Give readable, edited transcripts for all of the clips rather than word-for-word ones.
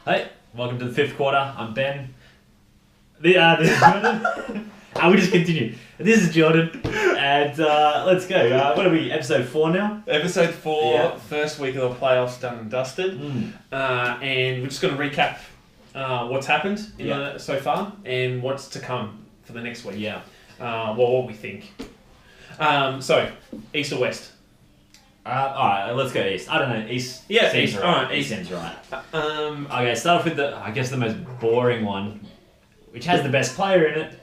Hey, welcome to the fifth quarter. I'm Ben. This is Jordan. We just continue. This is Jordan, and let's go. What are we? Episode 4 now. Episode 4, Yeah. First week of the playoffs done and dusted, and we're just going to recap what's happened so far and what's to come for the next week. Yeah. What we think. So, East or West? All right. Let's go east. I don't know. East. Yeah, seems east. right. All right, East east. seems right. Okay. Okay. Start off with the most boring one, which has the best player in it.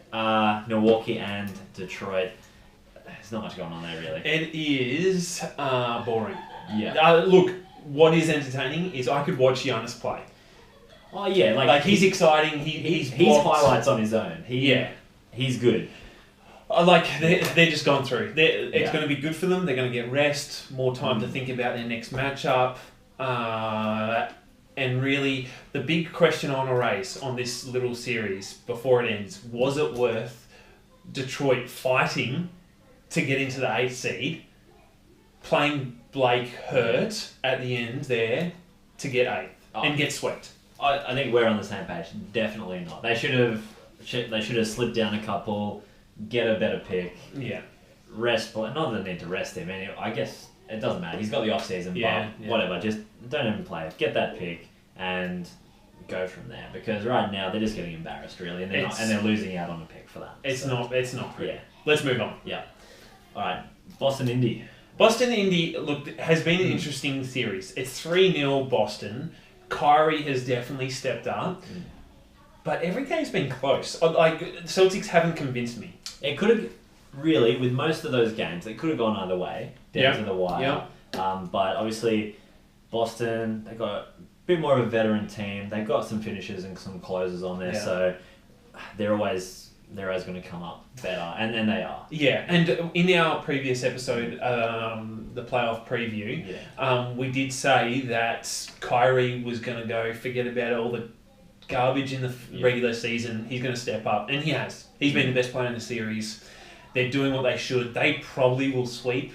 Milwaukee and Detroit. There's not much going on there really. It is boring. Yeah. Look, what is entertaining is I could watch Giannis play. Oh yeah. Like he's exciting. He's blocked. highlights on his own. He's good. Like they're just gone through. It's Yeah. going to be good for them. They're going to get rest, more time to think about their next matchup, and really the big question I want to raise on this little series before it ends: was it worth Detroit fighting to get into the 8th seed, playing Blake hurt at the end there to get 8th and get swept? I think we're on the same page. Definitely not. They should have slipped down a couple. Get a better pick. Yeah. Rest. Not that they need to rest him. I guess it doesn't matter. He's got the off season. Yeah. Whatever. Just don't even play. Get that pick and go from there. Because right now they're just getting embarrassed really, and they're losing out on a pick for that. It's not pretty. Yeah. Let's move on. Yeah. All right. Boston Indy. Boston Indy, look, has been an interesting series. It's 3-0 Boston. Kyrie has definitely stepped up. But every game's been close. Like, Celtics haven't convinced me. It could have really, with most of those games, it could have gone either way down to the wire. But obviously, Boston, they got a bit more of a veteran team. They've got some finishers and some closers on there, so they're always going to come up better, and they are. Yeah, and in our previous episode, the playoff preview, we did say that Kyrie was going to go forget about all the garbage in the regular season. He's going to step up, and he has. He's been the best player in the series. They're doing what they should. They probably will sweep.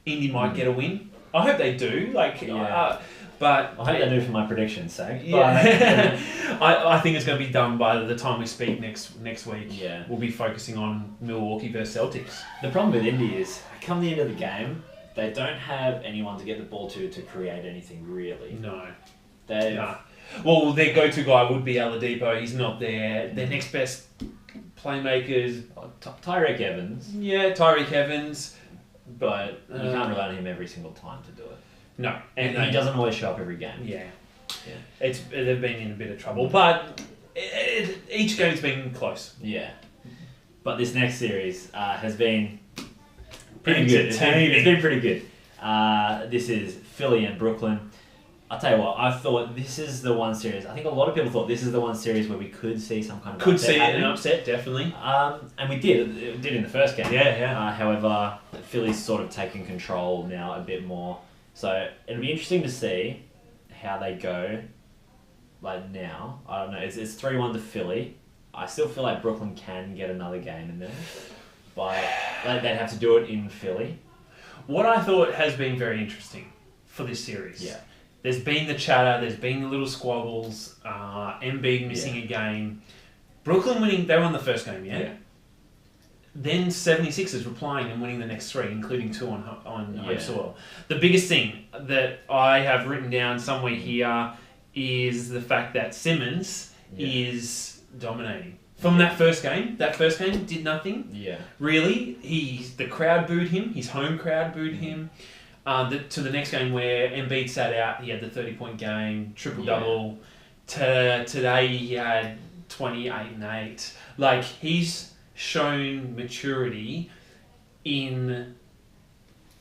Indy might get a win. I hope they do. But I hope they do for my prediction's sake. Yeah. I think it's going to be done by the time we speak next week. Yeah. We'll be focusing on Milwaukee versus Celtics. The problem with Indy is, come the end of the game, they don't have anyone to get the ball to create anything really. No. Nah. Well, their go-to guy would be Oladipo. He's not there. Their next best playmakers... Tyreek Evans. Yeah, Tyreek Evans. But you can't rely on him every single time to do it. No. And he doesn't always show up every game. Yeah. They've been in a bit of trouble. But each game's been close. Yeah. But this next series has been pretty good. It's been pretty good. This is Philly and Brooklyn. I'll tell you what, I thought this is the one series. I think a lot of people thought this is the one series where we could see some kind of upset happening. An upset, definitely. And we did. It did in the first game. Yeah. However, Philly's sort of taking control now a bit more. So it'll be interesting to see how they go. Like now, I don't know. It's 3-1 to Philly. I still feel like Brooklyn can get another game in there, but they'd have to do it in Philly. What I thought has been very interesting for this series. Yeah. There's been the chatter, there's been the little squabbles, Embiid missing a game. Brooklyn winning, they won the first game, yeah? Then 76ers were playing and winning the next 3, including 2 on home soil. The biggest thing that I have written down somewhere here is the fact that Simmons is dominating. From that first game did nothing. Yeah. Really, the crowd booed him, his home crowd booed him. To the next game where Embiid sat out, he had the 30-point game, triple-double. Today he had 28 and 8. Like, he's shown maturity in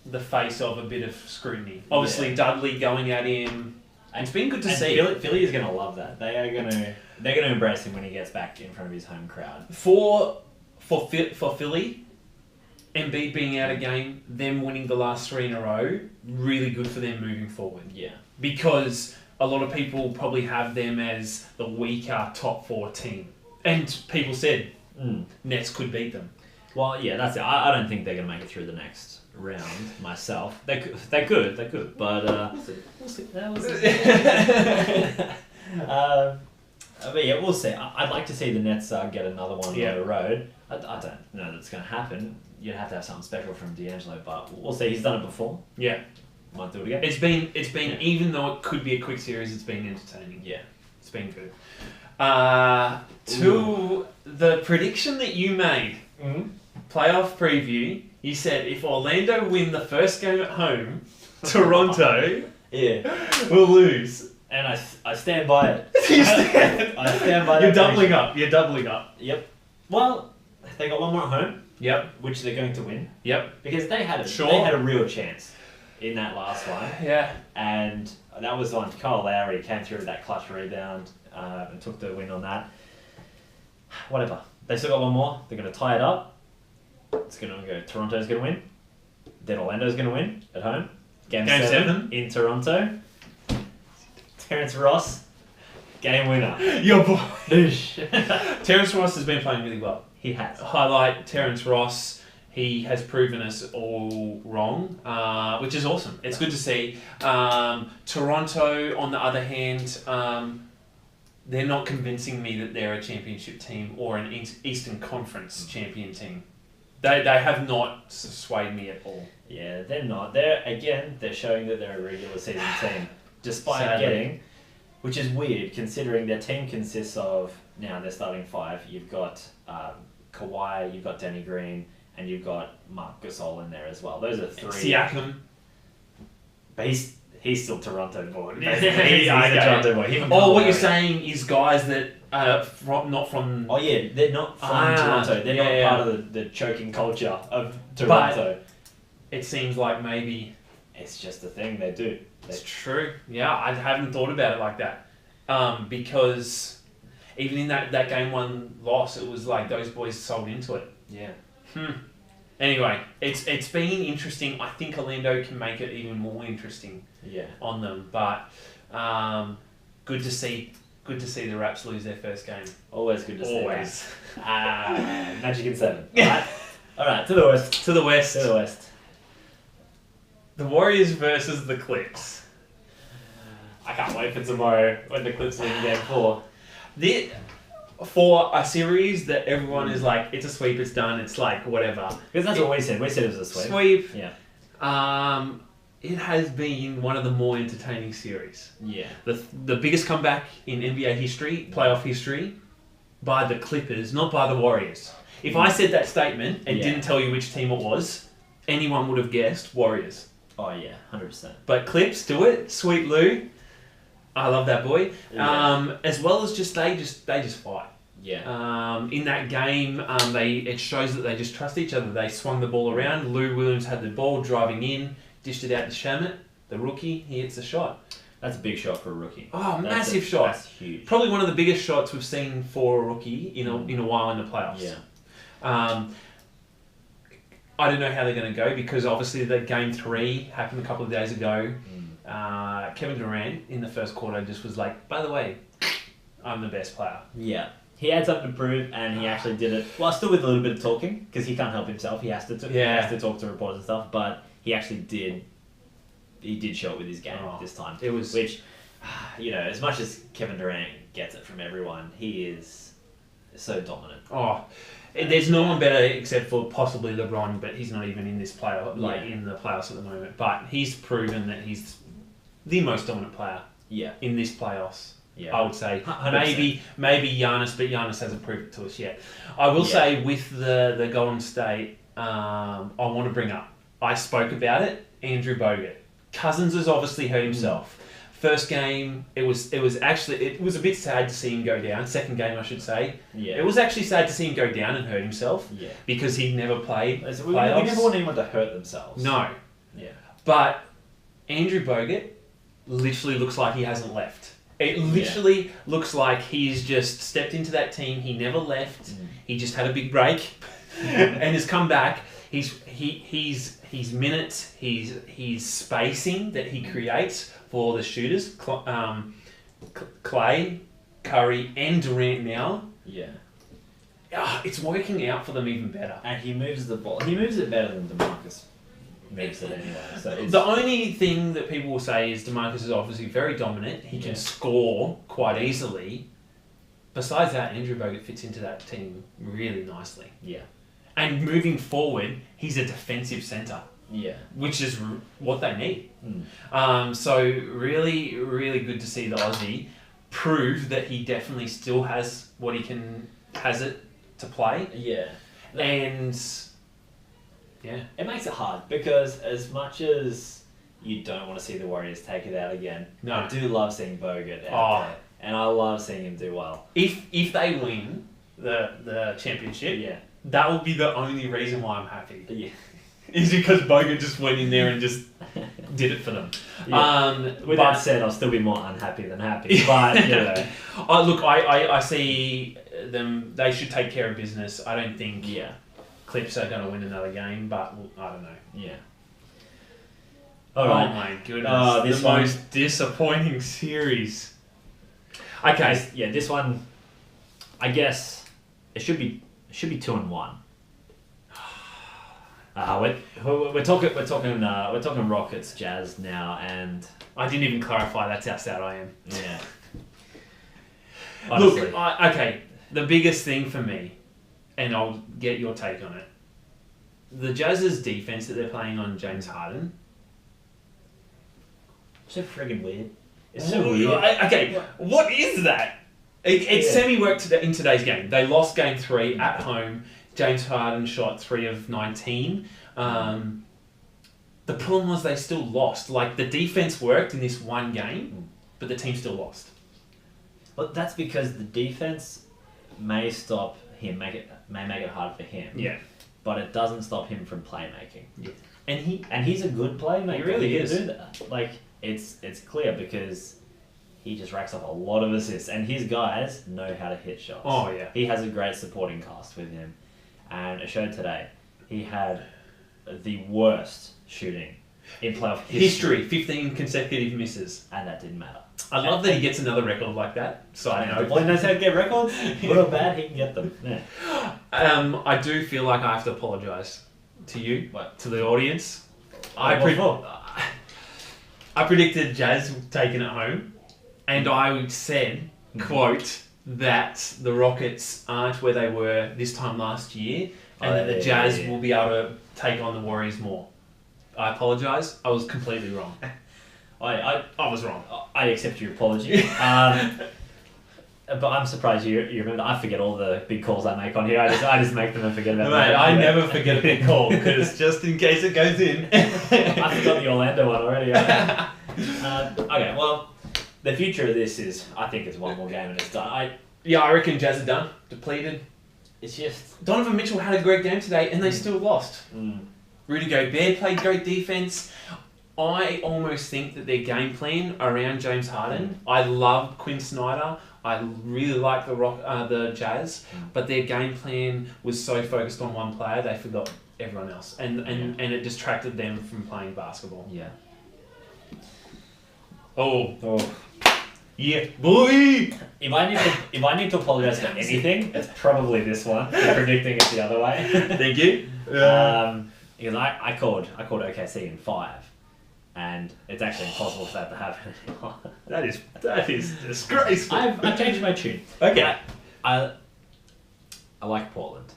the face of a bit of scrutiny. Obviously, Dudley going at him. It's been good to see. Philly is going to love that. They're going to embrace him when he gets back in front of his home crowd. For Philly, Embiid being out of game, them winning the last 3 in a row, really good for them moving forward. Yeah. Because a lot of people probably have them as the weaker top 4 team. And people said Nets could beat them. Well, yeah, that's it. I don't think they're going to make it through the next round myself. They could, but... We'll see. That was But yeah, we'll see. I'd like to see the Nets get another one on the road. I don't know that's going to happen. You'd have to have something special from D'Angelo, but we'll see. He's done it before. Yeah. Might do it again. It's been even though it could be a quick series, it's been entertaining. Yeah. It's been good. To the prediction that you made, playoff preview, you said if Orlando win the first game at home, Toronto will lose. And I stand by it. You stand. I stand by You're that doubling up. You're doubling up. Yep. Well, they got one more at home. Yep. Which they're going to win. Yep. Because they had a real chance in that last one. Yeah. And that was on Kyle Lowry came through with that clutch rebound and took the win on that. Whatever. They still got one more. They're going to tie it up. It's going to go. Toronto's going to win. Then Orlando's going to win at home. Game 7 in Toronto. Terrence Ross, game winner. Your boy. Terrence Ross has been playing really well. He has. Highlight Terrence Ross. He has proven us all wrong, which is awesome. It's good to see. Toronto, on the other hand, they're not convincing me that they're a championship team or an Eastern Conference champion team. They have not swayed me at all. Yeah, they're not. They're showing that they're a regular season team. Despite Sadly. which is weird considering their team consists of, now they're starting 5, you've got Kawhi, you've got Danny Green, and you've got Marc Gasol in there as well. Those are 3. Siakam. But he's still Toronto boy. He's a Toronto boy. What you're saying is guys that not from... Oh yeah, they're not from Toronto. They're not part of the choking culture of Toronto. But it seems like maybe... It's just a thing they do. It's true. Yeah, I haven't thought about it like that. Because even in that game 1 loss, it was like those boys sold into it. Yeah. Anyway, it's been interesting. I think Orlando can make it even more interesting. Yeah. On them, but good to see the Raps lose their first game. Always good to see. Always. Magic in 7. All right. To the west. To the west. To the west. The Warriors versus the Clips. I can't wait for tomorrow when the Clips win game 4. For a series that everyone is like, it's a sweep, it's done, it's like whatever. Because that's what we said. We said it was a sweep. Sweep. Yeah. It has been one of the more entertaining series. Yeah. The biggest comeback in NBA history, playoff history, by the Clippers, not by the Warriors. If I said that statement and didn't tell you which team it was, anyone would have guessed Warriors. Oh yeah, 100%. But Clips do it. Sweet Lou, I love that boy. Yeah. As well as they just fight. Yeah. In that game, it shows that they just trust each other. They swung the ball around. Lou Williams had the ball driving in, dished it out to Shamet, the rookie. He hits the shot. That's a big shot for a rookie. Oh, massive shot. That's huge. Probably one of the biggest shots we've seen for a rookie in a while in the playoffs. Yeah. I don't know how they're going to go because obviously the game 3 happened a couple of days ago. Kevin Durant in the first quarter just was like, by the way, I'm the best player. Yeah. He had something to prove, and he actually did it. Well, still with a little bit of talking, because he can't help himself. He has to talk to reporters and stuff. But he actually did. He did show it with his game this time. It was, which, as much as Kevin Durant gets it from everyone, he is so dominant. There's no one better except for possibly LeBron, but he's not even in this in the playoffs at the moment. But he's proven that he's the most dominant player. Yeah. In this playoffs. Yeah. I would say 100%. maybe Giannis, but Giannis hasn't proved it to us yet. I will say with the Golden State, I want to bring up. I spoke about it. Andrew Bogut, Cousins has obviously hurt himself. First game, it was a bit sad to see him go down. Second game, I should say. Yeah. It was actually sad to see him go down and hurt himself. Yeah. Because he never played. We never want anyone to hurt themselves. No. Yeah. But Andrew Bogut literally looks like he hasn't left. It literally looks like he's just stepped into that team. He never left. He just had a big break and has come back. His minutes, his spacing that he creates for the shooters, Clay, Curry, and Durant now. Yeah. It's working out for them even better. And he moves the ball. He moves it better than DeMarcus makes it anyway. So it's, The only thing that people will say is DeMarcus is obviously very dominant. He can score quite easily. Besides that, Andrew Bogut fits into that team really nicely. Yeah. And moving forward, he's a defensive centre. Yeah. Which is what they need. Mm. So really, really good to see the Aussie prove that he definitely still has what he has it to play. Yeah. And yeah. It makes it hard because as much as you don't want to see the Warriors take it out again, No. I do love seeing Bogut out there. And I love seeing him do well. If they win the championship, Yeah. that will be the only reason why I'm happy. Yeah. Is because Bogut just went in there and just did it for them. Yeah. With that said, I'll still be more unhappy than happy. But, you know. Look, I see them, they should take care of business. I don't think Clips are going to win another game, but I don't know. Yeah. Oh Alright. my goodness. This the most disappointing series. Okay. Yeah, this one, I guess, it should be 2-1. We're talking Rockets, Jazz now, and I didn't even clarify that's how sad I am. yeah. Honestly. Look, okay, the biggest thing for me, and I'll get your take on it, the Jazz's defense that they're playing on James Harden. So friggin' weird. It's so weird. Okay, what is that? It semi-worked in today's game. They lost game 3 at home. James Harden shot 3 of 19. The problem was they still lost. Like, the defense worked in this one game, but the team still lost. But that's because the defense may stop him, may make it hard for him. Yeah. But it doesn't stop him from playmaking. Yeah. And he's a good playmaker. He really can is. do that. Like, it's clear because he just racks up a lot of assists, and his guys know how to hit shots. Oh, yeah. He has a great supporting cast with him, and it showed today. He had the worst shooting in playoff history. 15 consecutive misses. And that didn't matter. I love that he gets another record like that. I know. The boy knows how to get records. Good or bad, he can get them. Yeah. I do feel like I have to apologise to you, to the audience. I predicted Jazz taking it home, and I said, quote, that the Rockets aren't where they were this time last year, and that the Jazz will be able to take on the Warriors more. I apologise. I was completely wrong. I was wrong. I accept your apology. But I'm surprised you remember. I forget all the big calls I make on here. I just make them and forget about them. Mate, I never forget a big call, because just in case it goes in. I forgot the Orlando one already. Okay, well, the future of this is, I think it's one more game and it's done. I reckon Jazz are done. Depleted. It's just... Donovan Mitchell had a great game today, and they still lost. Rudy Gobert played great defense. I almost think that their game plan around James Harden, I love Quinn Snyder. I really like the Jazz, but their game plan was so focused on one player, they forgot everyone else, and it distracted them from playing basketball. Yeah. Oh. Yeah, boy. If I need to apologise for anything, it's probably this one. For predicting it the other way. Thank you. Because I called OKC in 5. And it's actually impossible for that to happen anymore. That is disgraceful. I've changed my tune. Okay. I like Portland.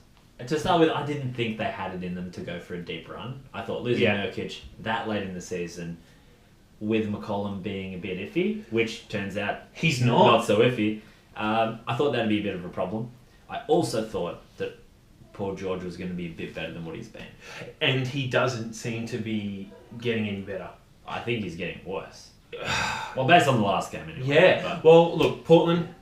To start with, I didn't think they had it in them to go for a deep run. I thought losing Nurkic that late in the season, with McCollum being a bit iffy, which turns out he's not so iffy, I thought that'd be a bit of a problem. I also thought that Paul George was going to be a bit better than what he's been. And he doesn't seem to be getting any better. I think he's getting worse. Well, based on the last game anyway. Yeah. But. Well, look, Portland,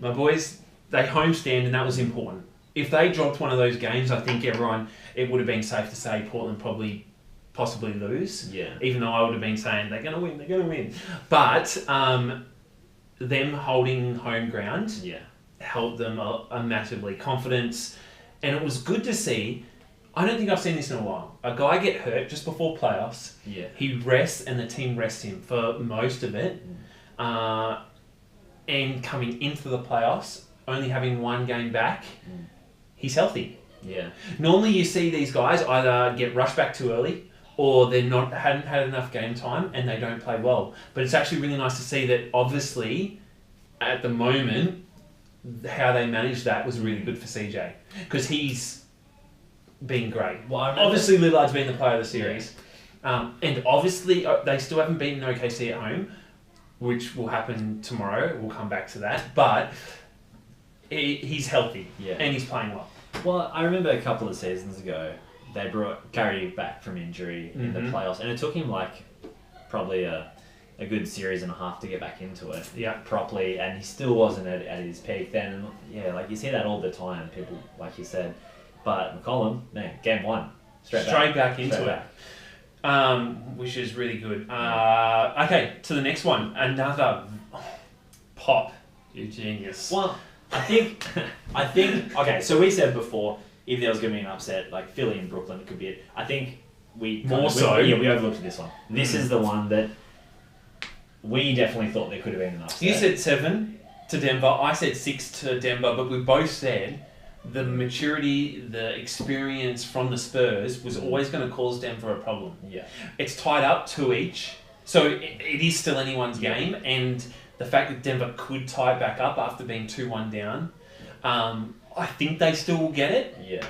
my boys, they homestand, and that was important. If they dropped one of those games, I think it would have been safe to say Portland possibly lose. Yeah. Even though I would have been saying they're going to win. But them holding home ground helped them massively. Confidence. And it was good to see. I don't think I've seen this in a while. A guy get hurt just before playoffs. Yeah. He rests and the team rests him for most of it. And coming into the playoffs, only having one game back, he's healthy. Yeah. Normally you see these guys either get rushed back too early or they hadn't had enough game time and they don't play well. But it's actually really nice to see that obviously at the moment how they managed that was really good for CJ because he's been great. Well, obviously Lillard's been the player of the series, and obviously they still haven't beaten OKC at home, which will happen tomorrow. We'll come back to that, but he's healthy and he's playing well. Well, I remember a couple of seasons ago, they brought Curry back from injury in the playoffs, and it took him like probably a good series and a half to get back into it properly, and he still wasn't at his peak then. And like you see that all the time, people, like you said. But McCollum, man, game one, straight back into it. Which is really good. Okay, to the next one. Another Pop. You genius. Well, I think, okay, so we said before, if there was going to be an upset, like Philly and Brooklyn, it could be it. I think we overlooked this one. This is the one that we definitely thought there could have been an upset. You said 7 to Denver, I said 6 to Denver, but we both said the maturity, the experience from the Spurs was always going to cause Denver a problem. Yeah. It's tied up 2 each, so it is still anyone's game, and the fact that Denver could tie it back up after being 2-1 down, I think they still will get it. Yeah.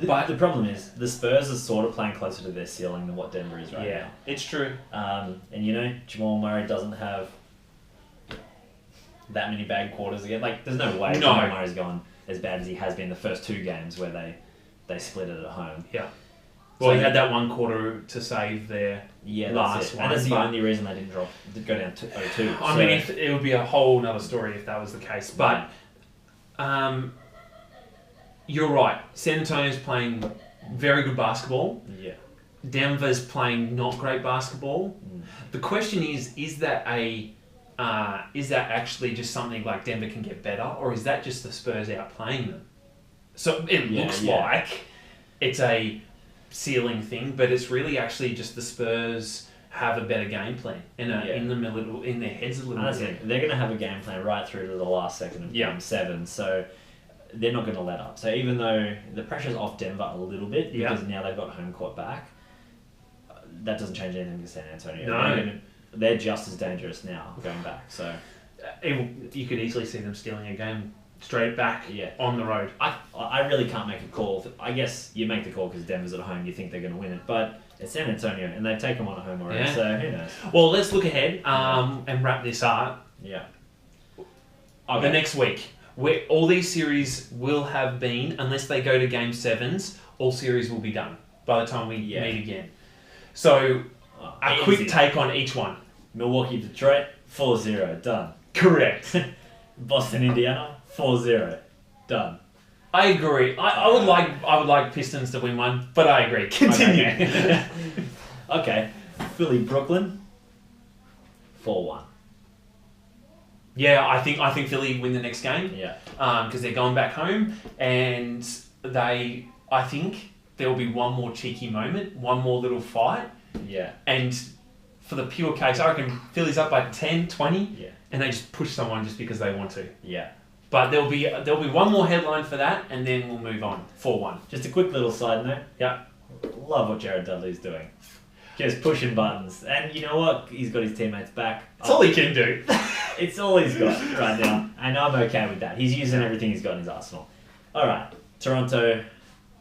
But the problem is, the Spurs are sort of playing closer to their ceiling than what Denver is right now. Yeah, it's true. And Jamal Murray doesn't have that many bad quarters again. Like, there's no way Jamal Murray's gone as bad as he has been the first 2 games where they split it at home. Yeah. Well, he had that 1 quarter to save their last one. And that's the only reason they didn't go down to 0-2. I mean, it would be a whole other story if that was the case. But you're right. San Antonio's playing very good basketball. Yeah. Denver's playing not great basketball. The question is that actually just something like Denver can get better, or is that just the Spurs outplaying them? So it looks like it's a ceiling thing, but it's really actually just the Spurs have a better game plan in their heads a little bit. They're going to have a game plan right through to the last second of Game 7, so they're not going to let up. So even though the pressure's off Denver a little bit because now they've got home court back, that doesn't change anything for San Antonio. No. They're just as dangerous now going back. So you could easily see them stealing a game straight back on the road. I really can't make a call. I guess you make the call because Denver's at home. You think they're going to win it, but it's San Antonio and they've taken one at home already. So who knows? Well, let's look ahead and wrap this up. Yeah. Okay. The next week, where all these series will have been, unless they go to Game 7s, all series will be done by the time we meet again. So a quick take on each one. Milwaukee, Detroit, 4-0, done. Correct. Boston, Indiana, 4-0, done. I agree. I would like Pistons to win one, but I agree. Continue. Okay. Philly, Brooklyn, 4-1. Yeah, I think Philly win the next game. Yeah. Because they're going back home, and I think there will be one more cheeky moment, one more little fight. Yeah. And for the pure case, I reckon Philly's up by 10, 20, and they just push someone just because they want to. Yeah. But there'll be one more headline for that, and then we'll move on. 4-1. Just a quick little side note. Yeah. Love what Jared Dudley's doing. Just pushing buttons. And you know what? He's got his teammates back. That's all he can do. It's all he's got right now. And I'm okay with that. He's using everything he's got in his arsenal. Alright. Toronto,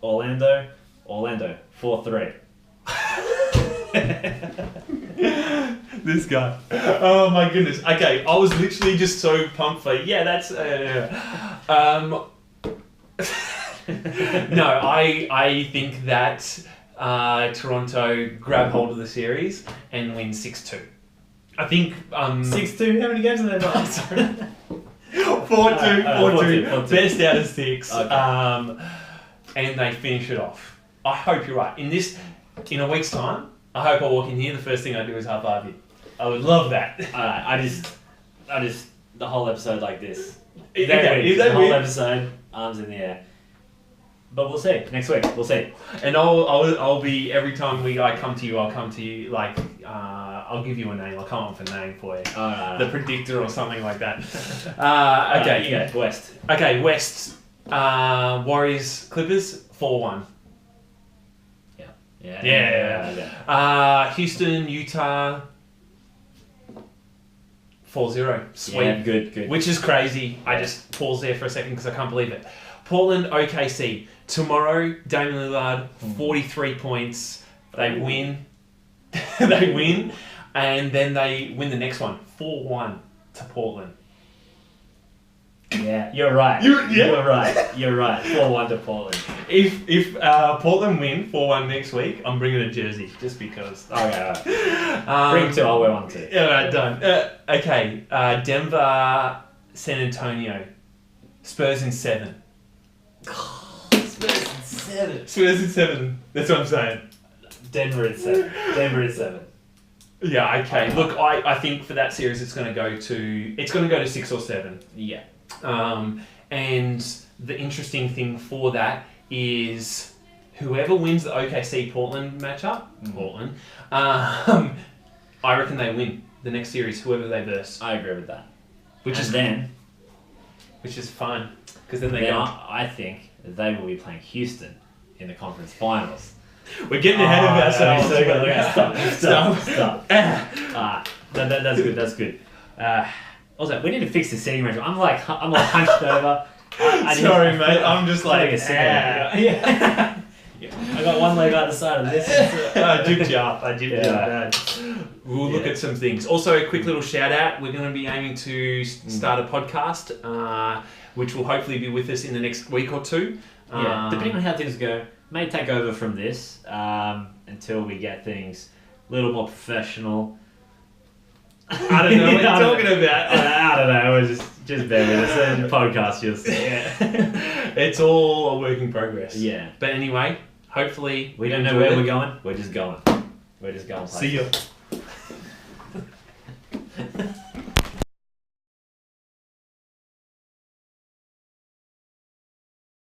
Orlando, 4-3. This guy. Oh my goodness. Okay, I was literally just so pumped for that's no, I think that Toronto grab hold of the series and win 6-2. I think 6-2. How many games have they got? 4-2. Best out of 6. Okay. And they finish it off. I hope you're right. In a week's time, I hope I walk in here, the first thing I do is high five you. I would love that. I just the whole episode like this. The whole episode, arms in the air. But we'll see. Next week, we'll see. And I'll be, every time I come to you, like, I'll give you a name. I'll come up with a name for you. The Predictor or something like that. Okay. You go, West. Okay, West. Warriors, Clippers, 4-1. Yeah. Yeah. Houston, Utah. 4-0. Sweet. Yeah, good. Which is crazy. I just paused there for a second because I can't believe it. Portland, OKC. Tomorrow, Damian Lillard, 43 points. They win. They win. And then they win the next one. 4-1 to Portland. Yeah, you're right. You're right. 4-1 to Portland. If Portland win 4-1 next week, I'm bringing a jersey just because. Okay, alright. Bring 2, I'll wear 1 too. Alright, done. Okay, Denver, San Antonio. Spurs in 7. Spurs in 7. That's what I'm saying. Denver in 7. Yeah, okay. Look, I think for that series it's gonna go to 6 or 7. Yeah. And the interesting thing for that is whoever wins the OKC Portland matchup, I reckon they win the next series, whoever they verse. I agree with that. Which is fun because then I think they will be playing Houston in the conference finals. We're getting ahead of ourselves. Stop. That's good. That's good. Also, we need to fix the seating arrangement. I'm like hunched over. Sorry, mate. I'm just like yeah. I got one leg out the side of this. I jipped you up. We'll look at some things. Also, a quick little shout out. We're going to be aiming to start a podcast, which will hopefully be with us in the next week or two. Depending on how things go, may take over from this until we get things a little more professional. I don't know what you're talking about. I don't know. We're just bear with us. And podcast, It's all a work in progress. Yeah. But anyway, hopefully we don't know where we're going. We're just going. See you.